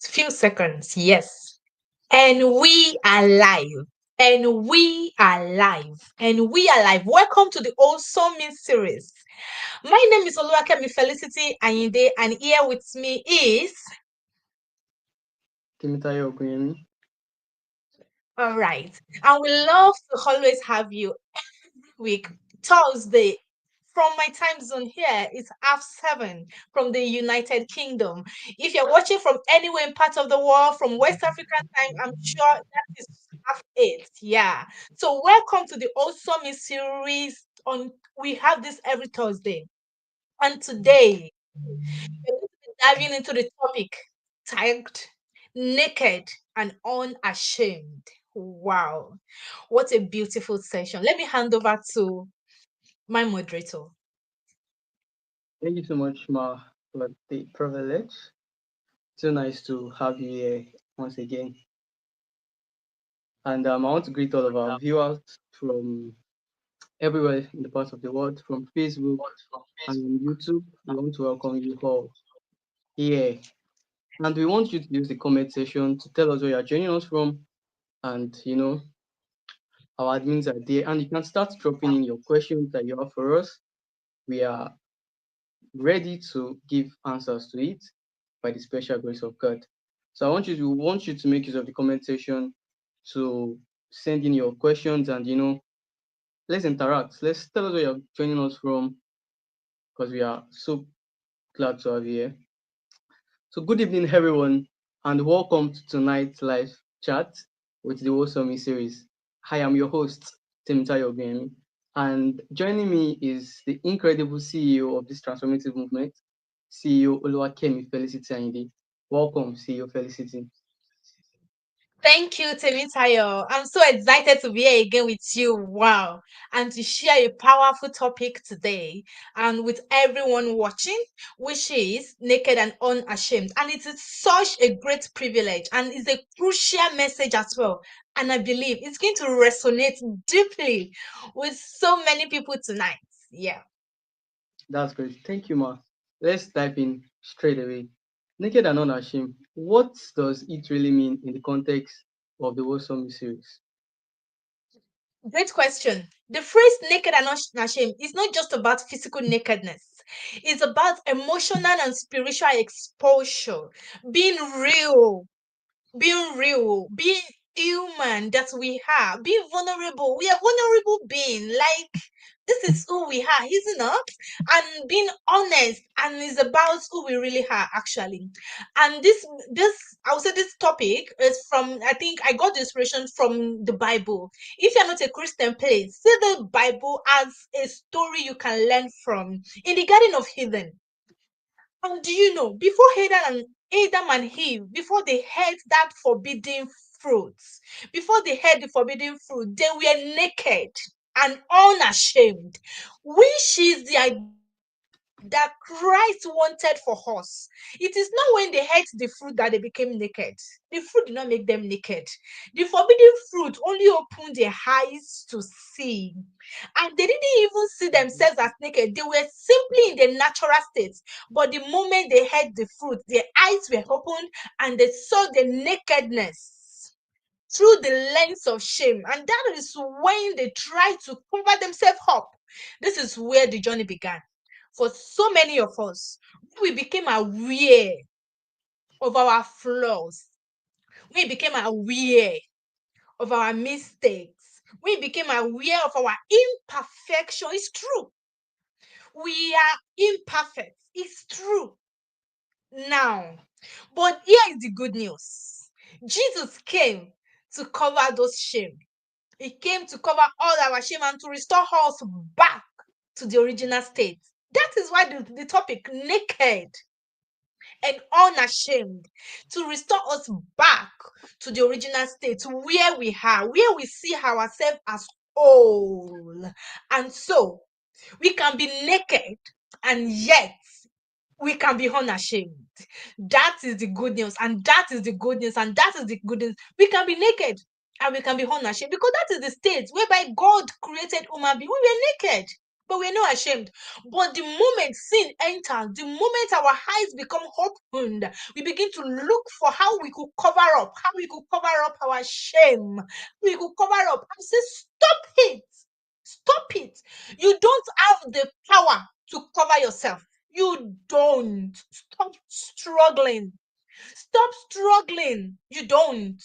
Few seconds, yes. And we are live. And we are live. And we are live. Welcome to the Wholesome series. My name is Oluwakemi Felicity Ayinde, and here with me is Timothy Ogunyemi. all right. And we love to always have you week, Thursday. From my time zone here, it's half seven from the United Kingdom. If you're watching from anywhere in part of the world, from West African time, I'm sure that is half eight. Yeah. So welcome to the Awesome series. On we have this every Thursday, and today we're going to be diving into the topic tagged "Naked and Unashamed." Wow, what a beautiful session! Let me hand over to my moderator. Thank you so much, Ma, for the privilege. So nice to have you here once again. And I want to greet all of our viewers from everywhere in the parts of the world, from Facebook and on YouTube. We want to welcome you all here. And we want you to use the comment section to tell us where you're joining us from. And, our admins are there. And you can start dropping in your questions that you have for us. We are ready to give answers to it by the special grace of God. So I want you to make use of the comment section to send in your questions and let's interact. Let's tell us where you're joining us from because we are so glad to have you here. So good evening everyone and welcome to tonight's live chat with the Wholesome series. I am your host, Tim Tayo, and joining me is the incredible CEO of this transformative movement, CEO Oluwakemi Felicity Ayinde. Welcome, CEO Felicity. Thank you, Temitayo. I'm so excited to be here again with you. Wow. And to share a powerful topic today and with everyone watching, which is naked and unashamed. And it is such a great privilege and it's a crucial message as well. And I believe it's going to resonate deeply with so many people tonight. Yeah. That's great. Thank you, Ma. Let's dive in straight away. Naked and unashamed. What does it really mean in the context of the Wholesome series? Great question. The phrase naked and unashamed is not just about physical nakedness. It's about emotional and spiritual exposure, being real, being human that we are, being vulnerable. We are vulnerable being. Like this is who we are, isn't it? And being honest and is about who we really are actually. And this I would say this topic is from I think I got the inspiration from the Bible. If you're not a Christian, please see the Bible as a story you can learn from. In the Garden of Eden, and do you know, before Adam and Eve, before they had that forbidden fruits, before they had the forbidden fruit, they were naked and unashamed, which is the idea that Christ wanted for us. It is not when they ate the fruit that they became naked. The fruit did not make them naked. The forbidden fruit only opened their eyes to see. And they didn't even see themselves as naked. They were simply in the natural state. But the moment they had the fruit, their eyes were opened and they saw the nakedness through the lens of shame. And that is when they tried to cover themselves up. This is where the journey began. For so many of us, we became aware of our flaws. We became aware of our mistakes. We became aware of our imperfection. It's true. We are imperfect. It's true. Now, but here is the good news. Jesus came to cover those shame. He came to cover all our shame and to restore us back to the original state. That is why the topic naked and unashamed to restore us back to the original state where we are, where we see ourselves as whole. And so we can be naked and yet we can be unashamed. That is the good news, and that is the good news, and that is the good news. We can be naked and we can be unashamed because that is the state whereby God created human being. We were naked. but we're not ashamed. But the moment sin enters, the moment our eyes become opened, we begin to look for how we could cover up, how we could cover up our shame, we could cover up. I say, stop it. Stop it. You don't have the power to cover yourself. You don't. Stop struggling. Stop struggling. You don't.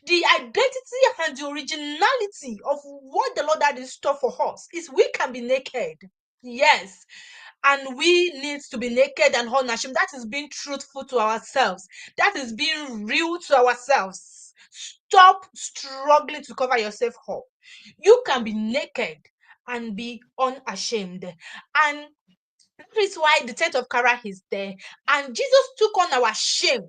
The identity and the originality of what the Lord had in store for us is we can be naked. Yes. And we need to be naked and unashamed. That is being truthful to ourselves. That is being real to ourselves. Stop struggling to cover yourself up. You can be naked and be unashamed. And that is why the tent of Kara is there. And Jesus took on our shame.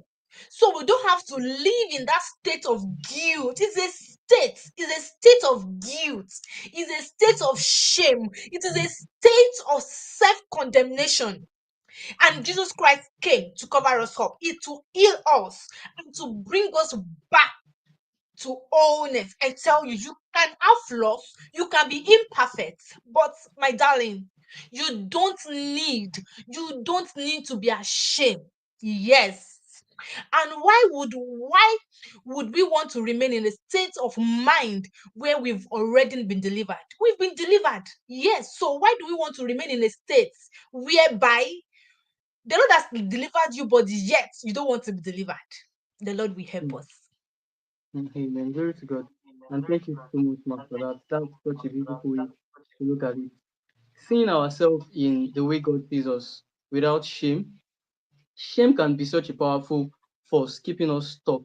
So we don't have to live in that state of guilt. It's a state. It's a state of guilt. It's a state of shame. It is a state of self-condemnation. And Jesus Christ came to cover us up, to heal us, and to bring us back to wholeness. I tell you, you can have flaws, you can be imperfect, but my darling, you don't need to be ashamed. Yes. And why would we want to remain in a state of mind where we've already been delivered? We've been delivered. Yes. So why do we want to remain in a state whereby the Lord has delivered you, but yet you don't want to be delivered? The Lord will help Mm, us. Amen. Glory to God. And thank you so much, Ma, for that. That's such a beautiful way to look at it. Seeing ourselves in the way God sees us without shame. Shame can be such a powerful force keeping us stuck.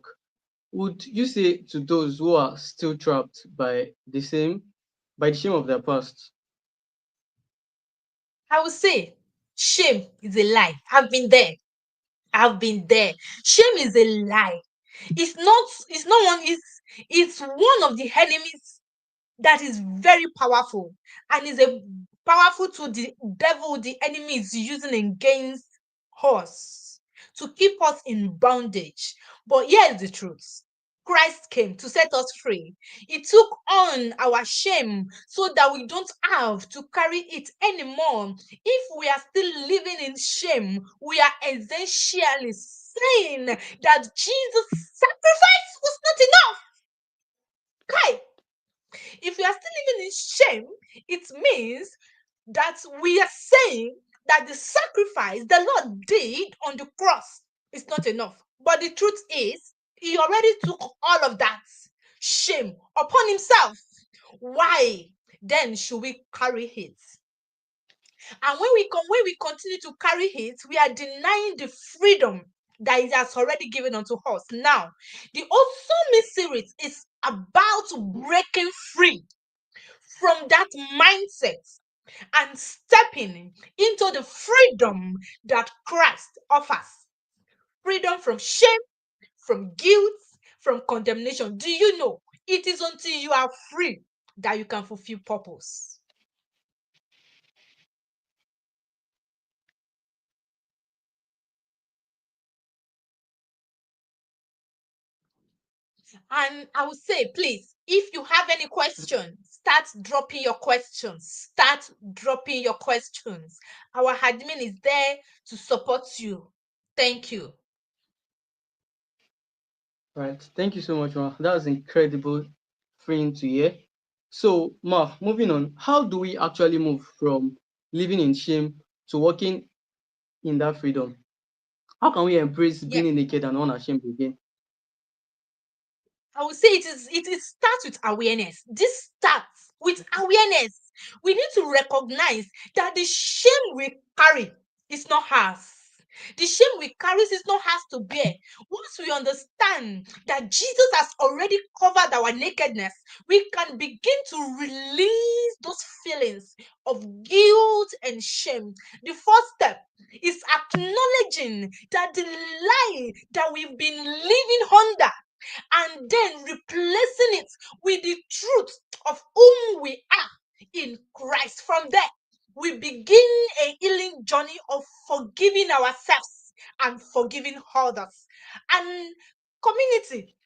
Would you say to those who are still trapped by the shame of their past? I would say shame is a lie. I've been there. I've been there. Shame is a lie. It's not one, it's one of the enemies that is very powerful, and is a powerful to the devil, the enemy is using against us to keep us in bondage. But here's the truth: Christ came to set us free. He took on our shame so that we don't have to carry it anymore. If we are still living in shame, we are essentially saying that Jesus' sacrifice was not enough. Kai, if we are still living in shame, it means that we are saying that the sacrifice the Lord did on the cross is not enough. But the truth is, He already took all of that shame upon Himself. Why then should we carry it? And when we continue to carry it, we are denying the freedom that He has already given unto us. Now, the Wholesome series is about breaking free from that mindset and stepping into the freedom that Christ offers. Freedom from shame, from guilt, from condemnation. Do you know it is until you are free that you can fulfill purpose? And I would say, please, if you have any questions, start dropping your questions. Start dropping your questions. Our admin is there to support you. Thank you. Right. Thank you so much, Ma. That was incredible, freeing to hear. So, Ma, moving on, how do we actually move from living in shame to walking in that freedom? How can we embrace Yeah. being naked and unashamed again? I would say it starts with awareness. This starts with awareness. We need to recognize that the shame we carry is not ours. The shame we carry is not ours to bear. Once we understand that Jesus has already covered our nakedness, we can begin to release those feelings of guilt and shame. The first step is acknowledging that the lie that we've been living under, and then replacing it with the truth of whom we are in Christ. From there, we begin a healing journey of forgiving ourselves and forgiving others. And community,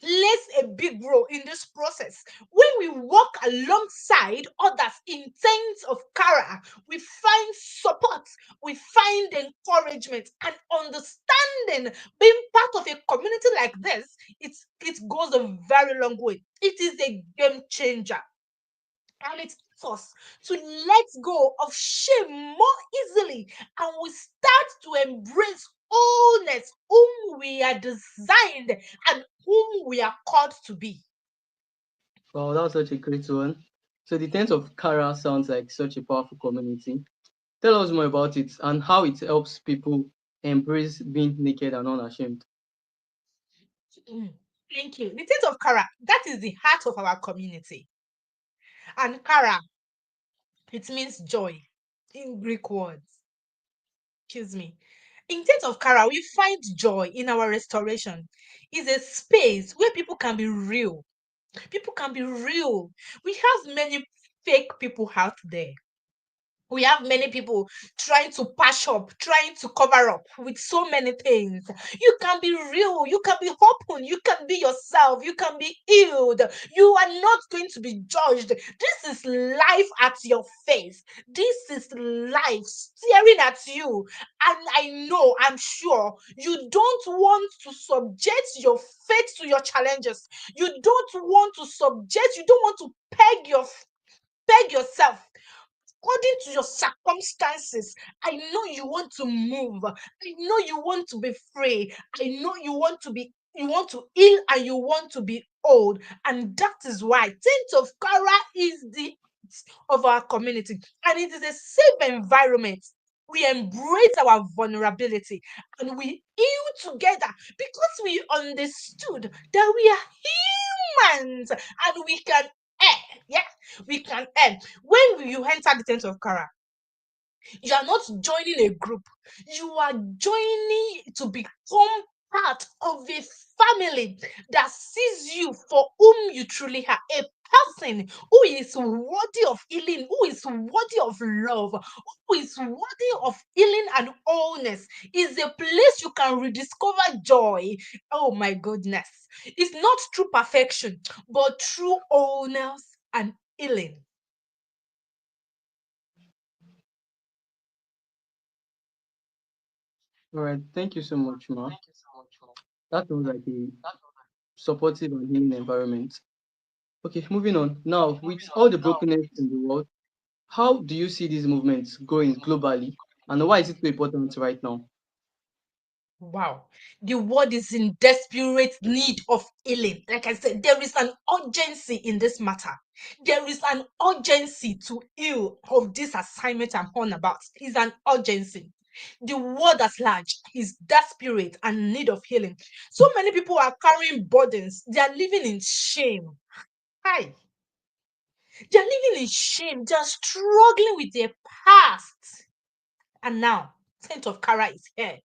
plays a big role in this process. When we walk alongside others in terms of cara, we find support, we find encouragement and understanding. Being part of a community like this, it goes a very long way. It is a game changer. And it helps us to let go of shame more easily, and we start to embrace wholeness, whom we are designed and whom we are called to be. Wow, that was such a great one. So the tent of Kara sounds like such a powerful community. Tell us more about it and how it helps people embrace being naked and unashamed. Mm. Thank you. The tent of Kara, that is the heart of our community. And Kara, it means joy in Greek words. Excuse me. In tent of Kara, we find joy in our restoration. It's a space where people can be real. People can be real. We have many fake people out there. We have many people trying to patch up, trying to cover up with so many things. You can be real, you can be open, you can be yourself, you can be healed. You are not going to be judged. This is life at your face. This is life staring at you. And I know, I'm sure, you don't want to subject your faith to your challenges. You don't want to subject, you don't want to peg yourself according to your circumstances. I know you want to move. I know you want to be free. I know you want to heal and you want to be old. And that is why Tent of Kara is the of our community. And it is a safe environment. We embrace our vulnerability and we heal together because we understood that we are humans and we can err. Yeah, we can err. When you enter the tent of Kara, you are not joining a group, you are joining to become part of a family that sees you for whom you truly are, a person who is worthy of healing, who is worthy of love, who is worthy of healing and wholeness. Is a place you can rediscover joy. Oh my goodness, it's not through perfection but through wholeness and healing. All right, thank you so much, Ma. That sounds like a supportive and healing environment. Okay, moving on. Now, with all the brokenness in the world, how do you see these movements going globally? And why is it so important right now? Wow. The world is in desperate need of healing. Like I said, there is an urgency in this matter. There is an urgency to heal of this assignment I'm on about. Is an urgency. The world at large is desperate and need of healing. So many people are carrying burdens. They are living in shame. Hi. They are living in shame. They are struggling with their past. And now, Saint of Kara is here.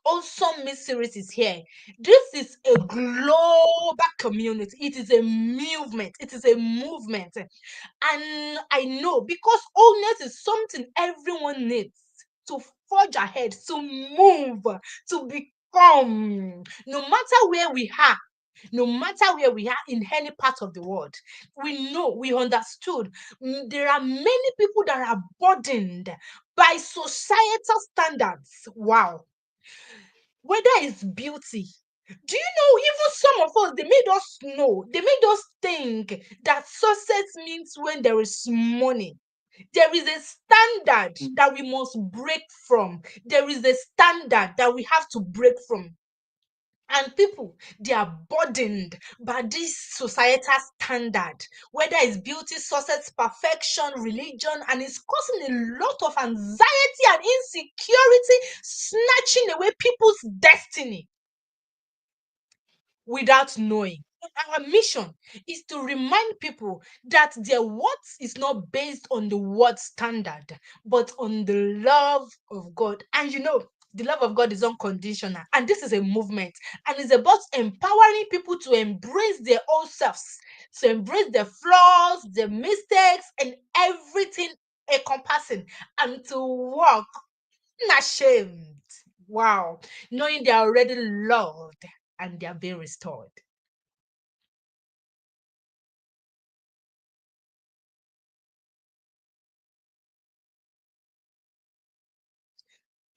Wholesome Series is here. This is a global community. It is a movement. It is a movement. And I know because wholeness is something everyone needs to forge ahead, to move, to become. No matter where we are, no matter where we are in any part of the world, we know, we understood. There are many people that are burdened by societal standards. Wow, whether it's beauty. Do you know, even some of us, they made us think that success means when there is money. There is a standard Mm. that we must break from. There is a standard that we have to break from. And people, they are burdened by this societal standard, whether it's beauty, success, perfection, religion, and it's causing a lot of anxiety and insecurity, snatching away people's destiny without knowing. Our mission is to remind people that their worth is not based on the word standard, but on the love of God. And you know, the love of God is unconditional. And this is a movement. And it's about empowering people to embrace their own selves, to embrace their flaws, their mistakes, and everything encompassing, and to walk unashamed. Wow. Knowing they are already loved and they are being restored.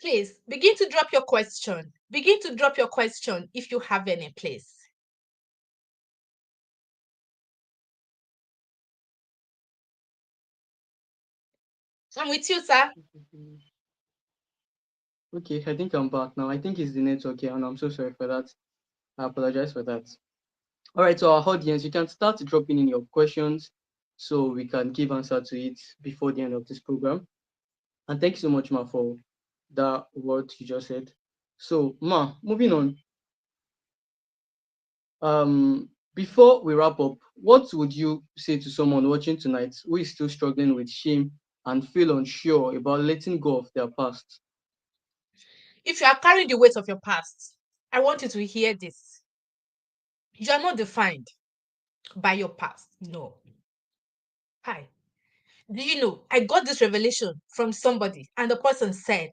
Please begin to drop your question. Begin to drop your question if you have any, please. I'm with you, sir. Okay, I think I'm back now. I think it's the network here, and I'm so sorry for that. I apologize for that. All right, so our audience, you can start dropping in your questions so we can give answer to it before the end of this program. And thank you so much, Ma, for that word you just said. So, Ma, moving on. Before we wrap up, what would you say to someone watching tonight who is still struggling with shame and feel unsure about letting go of their past? If you are carrying the weight of your past, I want you to hear this. You are not defined by your past. No. Hi. Do you know? I got this revelation from somebody, and the person said,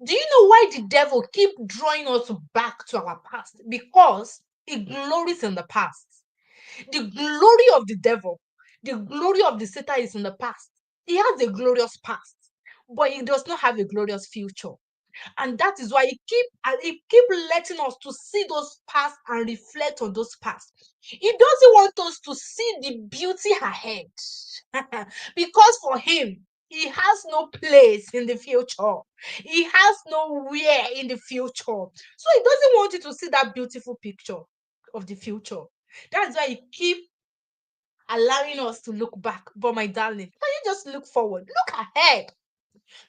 do you know why the devil keep drawing us back to our past? Because he glories in the past. The glory of the devil, the glory of the Satan is in the past. He has a glorious past, but he does not have a glorious future. And that is why he keep letting us to see those past and reflect on those past. He doesn't want us to see the beauty ahead. Because for him, he has no place in the future. He has nowhere in the future. So he doesn't want you to see that beautiful picture of the future. That's why he keep allowing us to look back. But my darling, can you just look forward? Look ahead.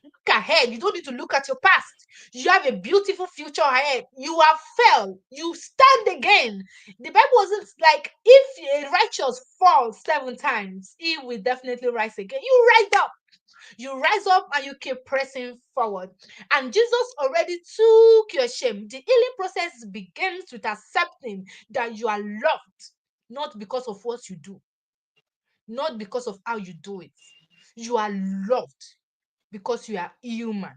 Look ahead. You don't need to look at your past. You have a beautiful future ahead. You have fell. You stand again. The Bible wasn't like if a righteous falls 7 times, he will definitely rise again. You rise up. You rise up and you keep pressing forward. And Jesus already took your shame. The healing process begins with accepting that you are loved, not because of what you do, not because of how you do it. You are loved because you are human.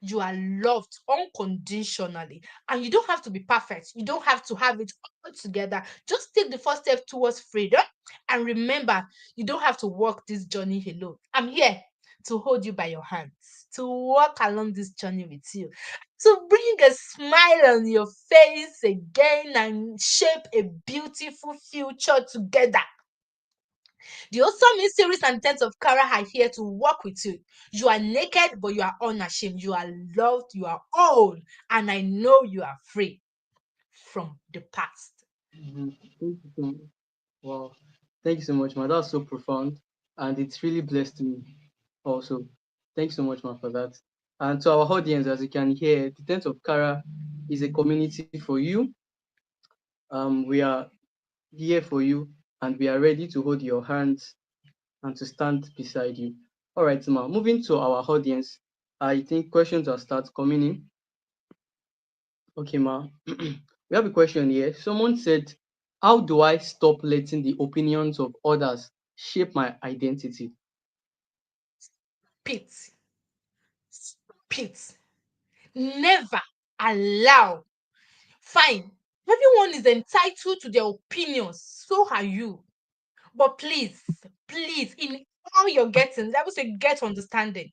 You are loved unconditionally, and you don't have to be perfect. You don't have to have it all together. Just take the first step towards freedom, and remember, you don't have to walk this journey alone. I'm here to hold you by your hands, to walk along this journey with you, to bring a smile on your face again and shape a beautiful future together. The Wholesome series and tenth of Kara are here to work with you. You are naked, but you are unashamed. You are loved, you are own, and I know you are free from the past. Mhm. Thank you so much. Wow. Thank you so much, Ma. That's so profound. And it's really blessed me also. Thanks so much, Ma, for that. And to our audience, as you can hear, the Tent of Kara is a community for you. We are here for you and we are ready to hold your hands and to stand beside you. All right, Ma. Moving to our audience, I think questions will start coming in. Okay, Ma. We have a question here. Someone said, how do I stop letting the opinions of others shape my identity? Pete, Pete, never allow. Fine, everyone is entitled to their opinions. So are you. But please, please, in all you're getting, that was a get understanding.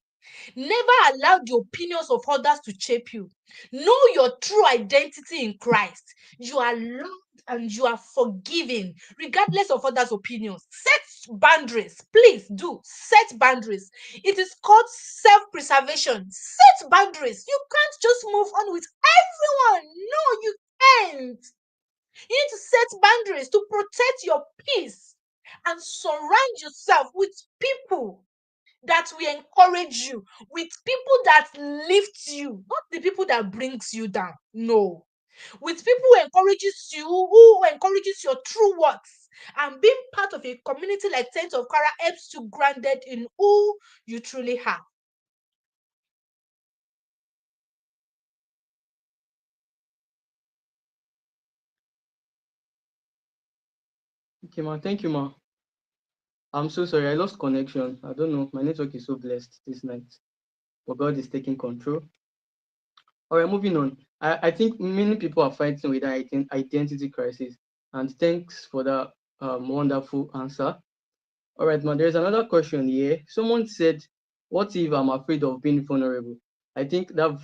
Never allow the opinions of others to shape you. Know your true identity in Christ. You are loved and you are forgiven, regardless of others' opinions. Set boundaries. Please do set boundaries. It is called self preservation. Set boundaries. You can't just move on with everyone. No, you can't. You need to set boundaries to protect your peace and surround yourself with people that will encourage you, with people that lift you, not the people that brings you down. No, with people who encourages you, who encourages your true works. And being part of a community like Saints of Kara helps you grounded in who you truly are. Okay, Ma. Thank you, Ma. I'm so sorry. I lost connection. I don't know. My network is so blessed this night. But God is taking control. All right, moving on. I think many people are fighting with that identity crisis. And thanks for that wonderful answer. All right, man, there's another question here. Someone said, what if I'm afraid of being vulnerable? I think that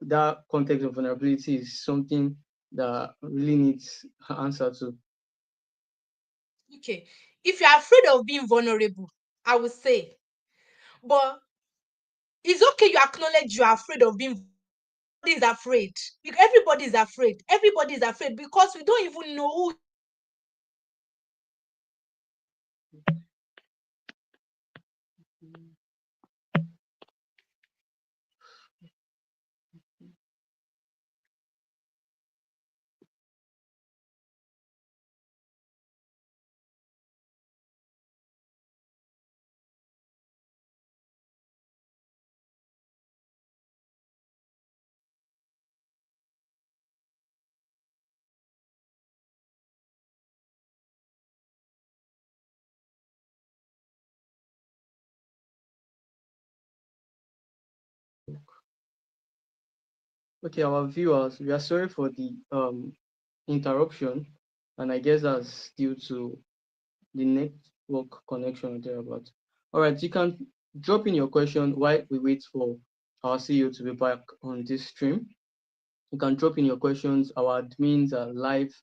that context of vulnerability is something that really needs an answer to. Okay. If you're afraid of being vulnerable, I would say, but it's okay you acknowledge you're afraid of being vulnerable. Everybody is afraid. Everybody is afraid. Everybody is afraid because we don't even know who. Okay, our viewers, we are sorry for the interruption, and I guess that's due to the network connection or thereabout. All right, you can drop in your question while we wait for our CEO to be back on this stream. You can drop in your questions. Our admins are live,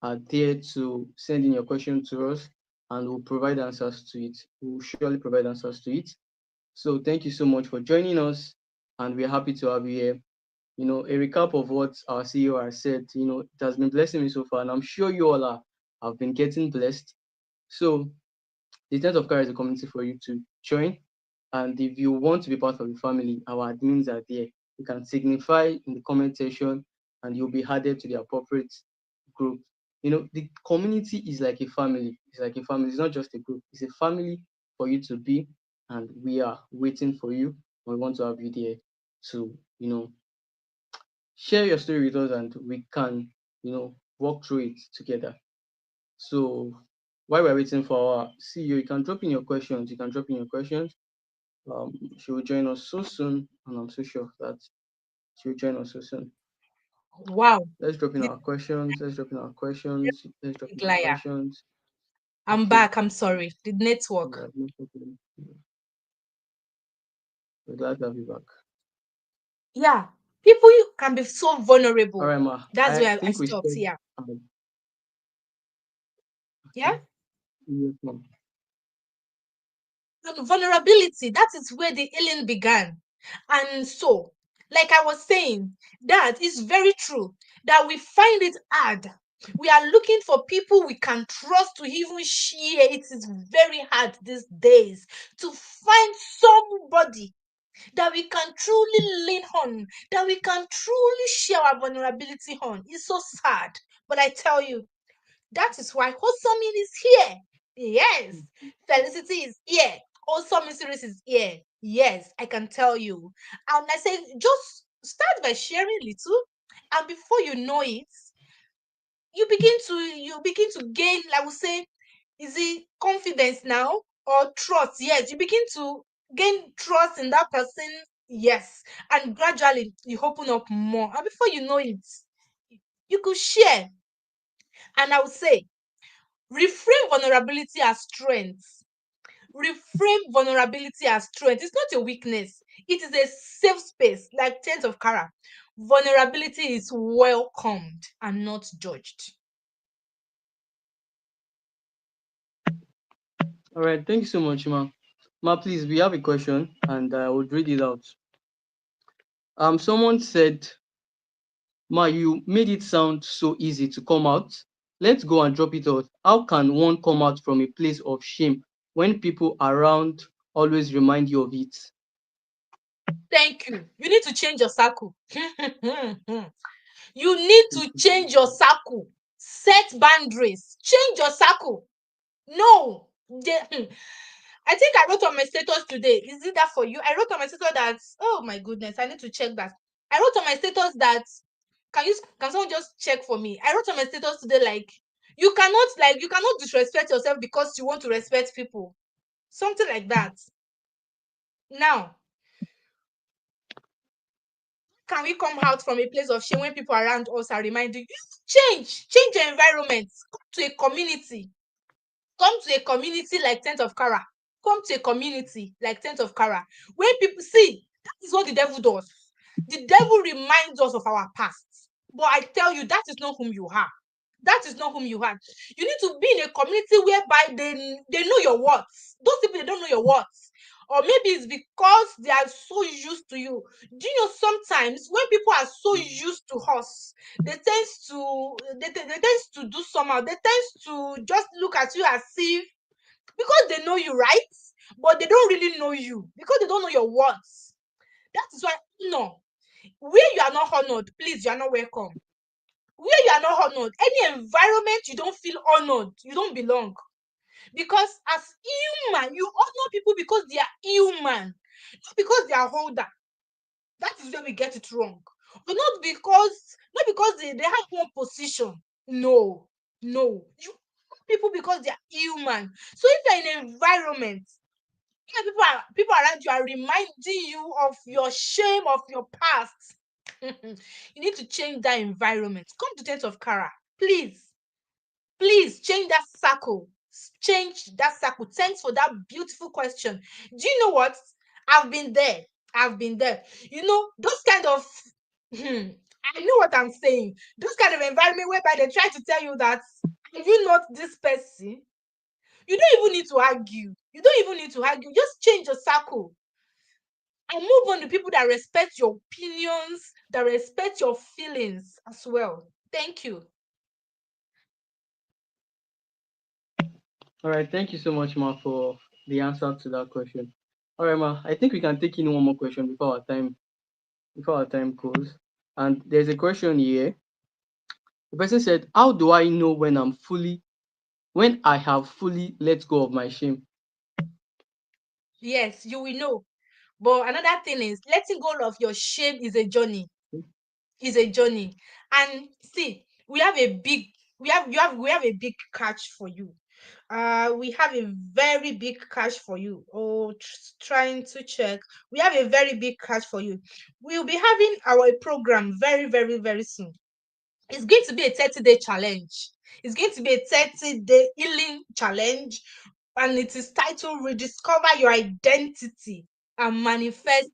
are there to send in your question to us, and we'll provide answers to it. We'll surely provide answers to it. So thank you so much for joining us, and we're happy to have you here. A recap of what our CEO has said, it has been blessing me so far, and I'm sure you all have been getting blessed. So the intent of Kara is a community for you to join. And if you want to be part of the family, our admins are there. You can signify in the comment section and you'll be added to the appropriate group. The community is like a family. It's like a family. It's not just a group. It's a family for you to be. And we are waiting for you. We want to have you there to, share your story with us and we can, walk through it together. So while we're waiting for our CEO, you can drop in your questions. You can drop in your questions. She will join us so soon, and I'm so sure that she will join us so soon. Wow. Let's drop in The our questions. Let's drop in our questions. Let's drop big in our liar. questions. I'm Okay. back. I'm sorry. The network. Yeah, no problem. We're glad to have you back. Yeah. People can be so All vulnerable. right, Ma. That's I where I think we stopped. said, Yeah. okay. Yeah. Yes, Ma. And vulnerability, that is where the healing began. And so, like I was saying, that is very true that we find it hard. We are looking for people we can trust to even share. It is very hard these days to find somebody that we can truly lean on, that we can truly share our vulnerability on. It's so sad. But I tell you, that is why Wholesome is here. Yes. Felicity is here. Wholesome series is here. Yes, I can tell you. And I say, just start by sharing little, and before you know it, you begin to gain, I would say, is it confidence now or trust? Yes, you begin to gain trust in that person. Yes, and gradually you open up more, and before you know it, you could share. And I would say, reframe vulnerability as strength. Reframe vulnerability as strength. It's not a weakness, it is a safe space, like Tenth of Kara. Vulnerability is welcomed and not judged. All right. Thank you so much, Ma. Ma, please, we have a question and I would read it out. Someone said, Ma, you made it sound so easy to come out. Let's go and drop it out. How can one come out from a place of shame when people around always remind you of it? Thank you. You need to change your circle. You need to change your circle. Set boundaries. Change your circle. No. I think I wrote on my status today. Is it that for you? I wrote on my status that, oh my goodness, I need to check that. I wrote on my status that, can someone just check for me? I wrote on my status today, like, you cannot disrespect yourself because you want to respect people. Something like that. Now, can we come out from a place of shame when people around us are reminding you? Change your environment. Come to a community. Come to a community like Tent of Kara. Come to a community like Tent of Kara. When people see, that is what the devil does. The devil reminds us of our past. But I tell you, that is not whom you are. That is not whom you are. You need to be in a community whereby they know your words. Those people, they don't know your words. Or maybe it's because they are so used to you. Do you know sometimes when people are so used to us, they tends to do somehow. They tends to just look at you as if, because they know you, right? But they don't really know you because they don't know your words. That is why, no, where you are not honored, please, you are not welcome. Where you are not honored, any environment you don't feel honored, you don't belong. Because as human, you honor people because they are human, not because they are older. That is where we get it wrong. But not because they have one position. No, no. You honor people because they are human. So if you're in an environment, yeah, people around you are reminding you of your shame, of your past. You need to change that environment. Come to Tent of Kara, please. Please change that circle. Change that circle. Thanks for that beautiful question. Do you know what? I've been there. I've been there. You know, those kind of I know what I'm saying. Those kind of environment whereby they try to tell you that if you're not this person, you don't even need to argue. You don't even need to argue. Just change your circle and move on to people that respect your opinions, that respect your feelings as well. Thank you. All right, thank you so much, Ma, for the answer to that question. All right, Ma, I think we can take in one more question before our time goes. And there's a question here. The person said, "How do I know when I have fully let go of my shame?" Yes, you will know. But another thing is letting go of your shame is a journey. Is a journey. And see, we have a big catch for you. We have a very big catch for you. Oh, trying to check. We have a very big catch for you. We'll be having our program very, very, very soon. It's going to be a 30-day challenge. It's going to be a 30-day healing challenge, and it is titled Rediscover Your Identity and Manifest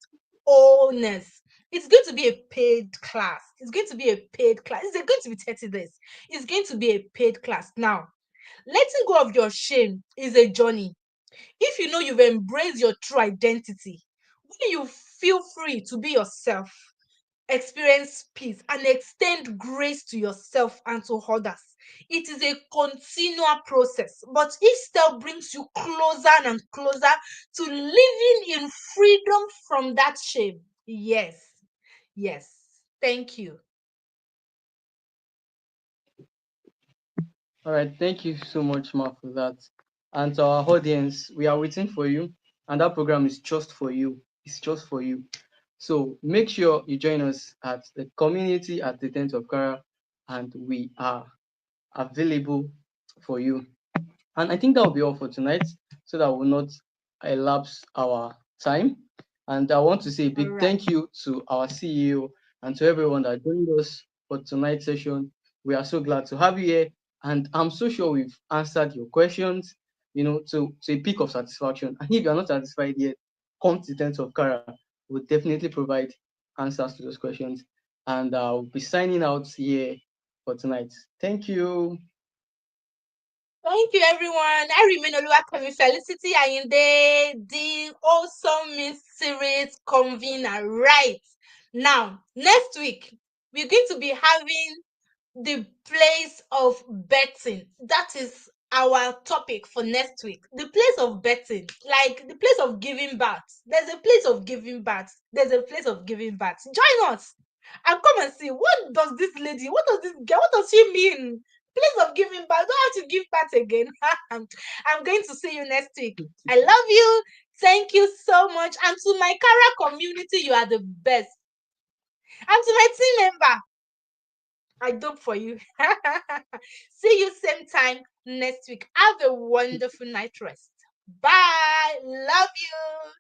Wholeness. It's going to be a paid class. It's going to be a paid class. It's going to be 30 days. It's going to be a paid class. Now, letting go of your shame is a journey. If you know you've embraced your true identity, when you feel free to be yourself, experience peace, and extend grace to yourself and to others. It is a continual process, but each step brings you closer and closer to living in freedom from that shame. Yes, yes. Thank you. All right, thank you so much, Ma, for that. And to our audience, we are waiting for you, and that program is just for you. It's just for you. So make sure you join us at the community at the Tent of Kara, and we are available for you. And I think that will be all for tonight, so that will not elapse our time. And I want to say a All big right. thank you to our CEO and to everyone that joined us for tonight's session. We are so glad to have you here, and I'm so sure we've answered your questions, to a peak of satisfaction. And if you're not satisfied yet, come to the Tent of Kara. We'll definitely provide answers to those questions. And I'll be signing out here for tonight. Thank you. Thank you, everyone. I remain Oluwakemi Felicity Ayinde, the Wholesome Miss Series convener. Right now, next week, we're going to be having the place of betting. That is our topic for next week. The place of betting, like the place of giving back. There's a place of giving back. There's a place of giving back. Join us and come and see what does this lady, what does this girl, what does she mean? Place of giving back. Don't have to give back again. I'm going to see you next week. I love you. Thank you so much. And to my Kara community, you are the best. And to my team member, I dope for you. See you same time next week. Have a wonderful night rest. Bye. Love you.